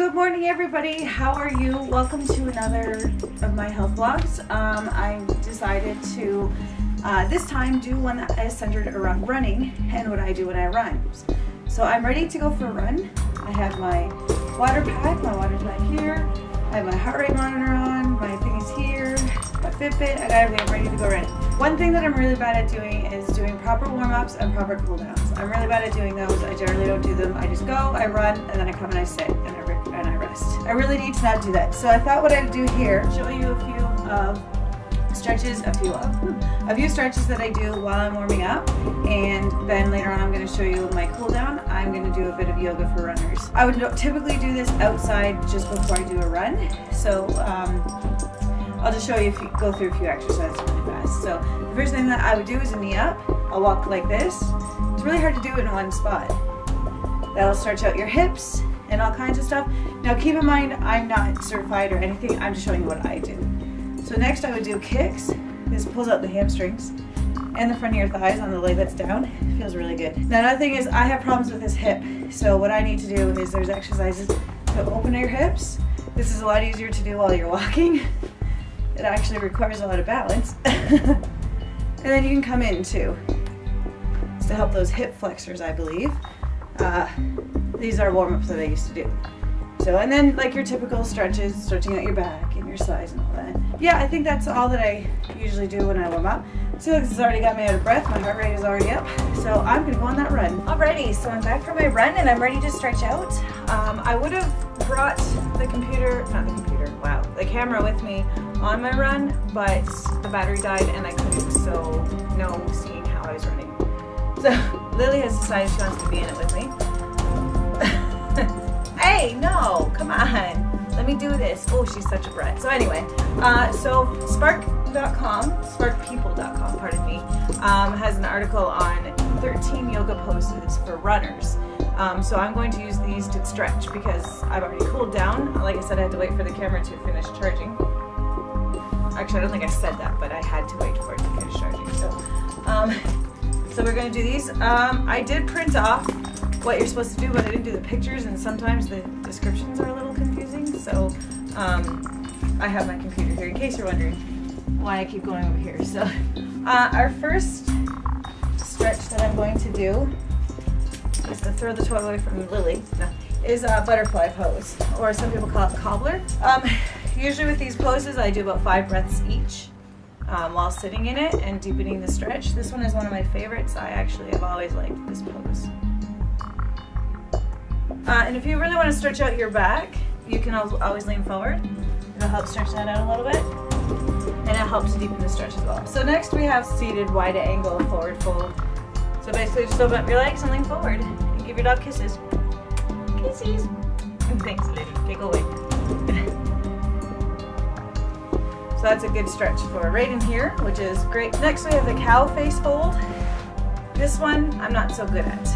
Good morning, everybody. How are you? Welcome to another of my health vlogs. I decided to this time do one that is centered around running and what I do when I run. So I'm ready to go for a run. I have my water pack, my water's back here. I have my heart rate monitor on, my thing is here, my Fitbit. I got everything ready to go run. One thing that I'm really bad at doing is doing proper warm-ups and proper cool-downs. I'm really bad at doing those. I generally don't do them. I just go, I run, and then I come and I sit and I rest. I really need to not do that. So I thought what I'd do here, show you a few stretches, a few stretches that I do while I'm warming up, and then later on I'm going to show you my cool down. I'm going to do a bit of yoga for runners. I would typically do this outside just before I do a run, so I'll just show you go through a few exercises really fast. So the first thing that I would do is a knee up. I'll walk like this. It's really hard to do it in one spot. That'll stretch out your hips and all kinds of stuff. Now keep in mind, I'm not certified or anything. I'm just showing you what I do. So next I would do kicks. This pulls out the hamstrings and the front of your thighs on the leg that's down. It feels really good. Now another thing is I have problems with this hip. So what I need to do is there's exercises to open your hips. This is a lot easier to do while you're walking. It actually requires a lot of balance. And then you can come in too. It's to help those hip flexors, I believe. These are warm-ups that I used to do. So, and then like your typical stretches, stretching out your back and your sides and all that. Yeah, I think that's all that I usually do when I warm up. So this has already got me out of breath. My heart rate is already up. So I'm gonna go on that run. Alrighty, so I'm back from my run and I'm ready to stretch out. I would have brought the camera with me on my run, but the battery died and I couldn't, so no seeing how I was running. So Lily has decided she wants to be in it with me. Hey, no, come on. Let me do this. Oh, she's such a brat. So anyway, so sparkpeople.com, pardon me, has an article on 13 yoga poses for runners. So I'm going to use these to stretch because I've already cooled down. Like I said, I had to wait for the camera to finish charging. Actually, I don't think I said that, but I had to wait for it to finish charging. So we're going to do these. I did print off what you're supposed to do, but I didn't do the pictures, and sometimes the descriptions are a little confusing. So I have my computer here in case you're wondering why I keep going over here. So our first stretch that I'm going to do is to throw the toilet away from Lily. No, is a butterfly pose, or some people call it cobbler. Usually with these poses, I do about 5 breaths each while sitting in it and deepening the stretch. This one is one of my favorites. I actually have always liked this pose. And if you really want to stretch out your back, you can always lean forward. It'll help stretch that out a little bit, and it helps deepen the stretch as well. So next we have seated wide angle forward fold. So basically just open up your legs and lean forward and give your dog kisses. Kisses. Thanks, Lily. Okay, go away. So that's a good stretch for right in here, which is great. Next we have the cow face fold. This one I'm not so good at,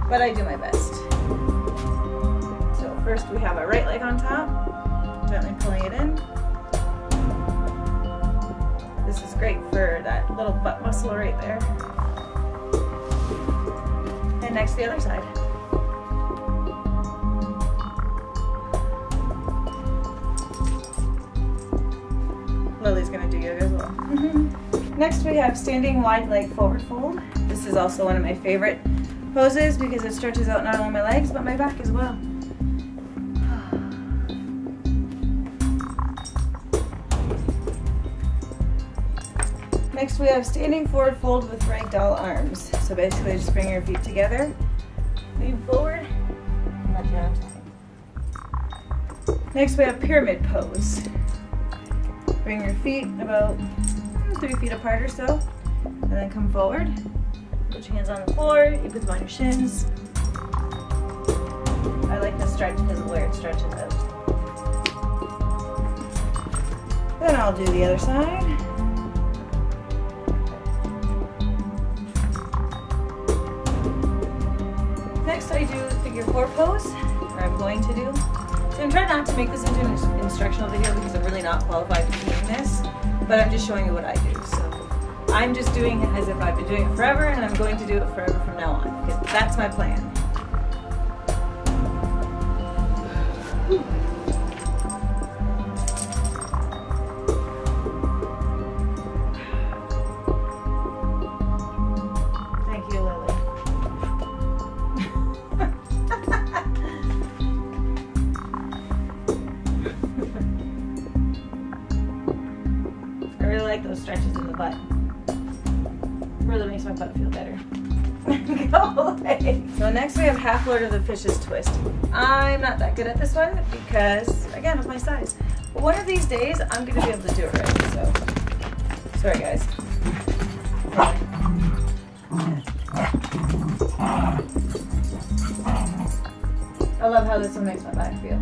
but I do my best. So first we have our right leg on top, gently pulling it in. This is great for that little butt muscle right there. And next the other side. Lily's gonna do yoga as well. Next we have standing wide leg forward fold. This is also one of my favorite poses because it stretches out not only my legs but my back as well. Next we have standing forward fold with ragdoll arms. So basically just bring your feet together, lean forward, and let your arms hang. Next we have pyramid pose. Bring your feet about 3 feet apart or so, and then come forward. Put your hands on the floor, you put them on your shins. I like this stretch because of where it stretches out. Then I'll do the other side. Next I do figure 4 pose, or I'm going to do. So I'm trying not to make this into an instructional video because I'm really not qualified for doing this, but I'm just showing you what I do. So I'm just doing it as if I've been doing it forever, and I'm going to do it forever from now on, because that's my plan. those stretches in the butt. Really makes my butt feel better. Go away. So next we have half Lord of the Fishes twist. I'm not that good at this one because, again, of my size. But one of these days, I'm going to be able to do it right. So, sorry guys. I love how this one makes my back feel.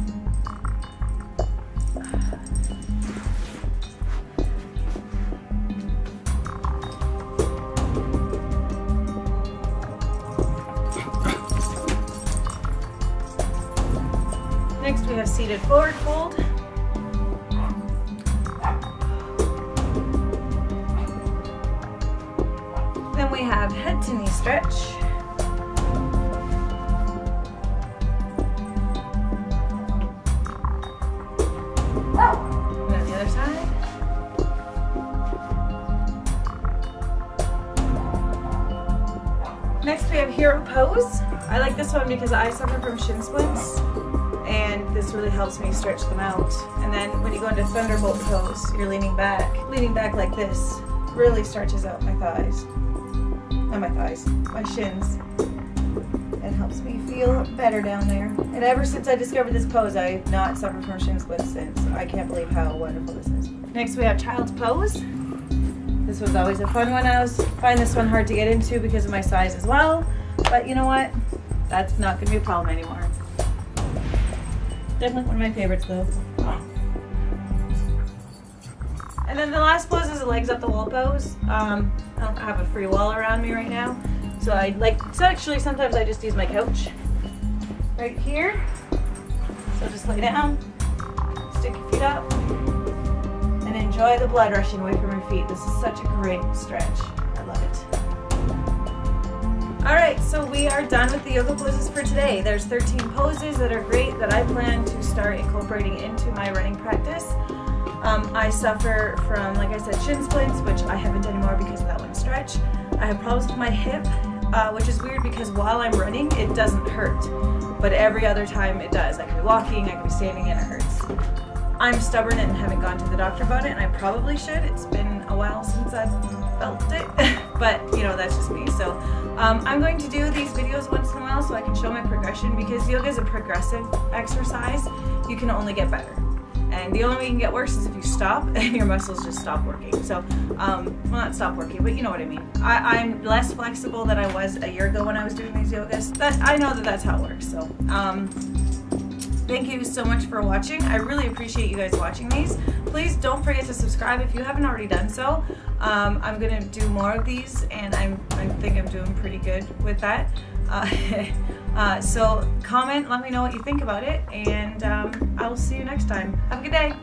Next we have seated forward fold. Then we have head to knee stretch. And then the other side. Next we have hero pose. I like this one because I suffer from shin splints, and this really helps me stretch them out. And then when you go into thunderbolt pose, you're leaning back like this, really stretches out my thighs. Not my thighs, my shins. It helps me feel better down there. And ever since I discovered this pose, I have not suffered from shin splints since. I can't believe how wonderful this is. Next we have child's pose. This was always a fun one. I find this one hard to get into because of my size as well. But you know what? That's not going to be a problem anymore. Definitely one of my favorites though. And then the last pose is a legs up the wall pose. I don't have a free wall around me right now. So actually sometimes I just use my couch right here. So just lay down, stick your feet up, and enjoy the blood rushing away from your feet. This is such a great stretch. I love it. All right, so we are done with the yoga poses for today. There's 13 poses that are great that I plan to start incorporating into my running practice. I suffer from, like I said, shin splints, which I haven't anymore because of that one stretch. I have problems with my hip, which is weird because while I'm running, it doesn't hurt. But every other time it does. I can be walking, I can be standing, and it hurts. I'm stubborn and haven't gone to the doctor about it, and I probably should. It's been a while since I've felt it, but you know, that's just me. So I'm going to do these videos once in a while so I can show my progression, because yoga is a progressive exercise. You can only get better. And the only way you can get worse is if you stop and your muscles just stop working. So, well, not stop working, but you know what I mean. I'm less flexible than I was a year ago when I was doing these yogas. I know that that's how it works. So, thank you so much for watching. I really appreciate you guys watching these. Please don't forget to subscribe if you haven't already done so. I'm gonna do more of these, and I think I'm doing pretty good with that. So comment, let me know what you think about it, and I will see you next time. Have a good day.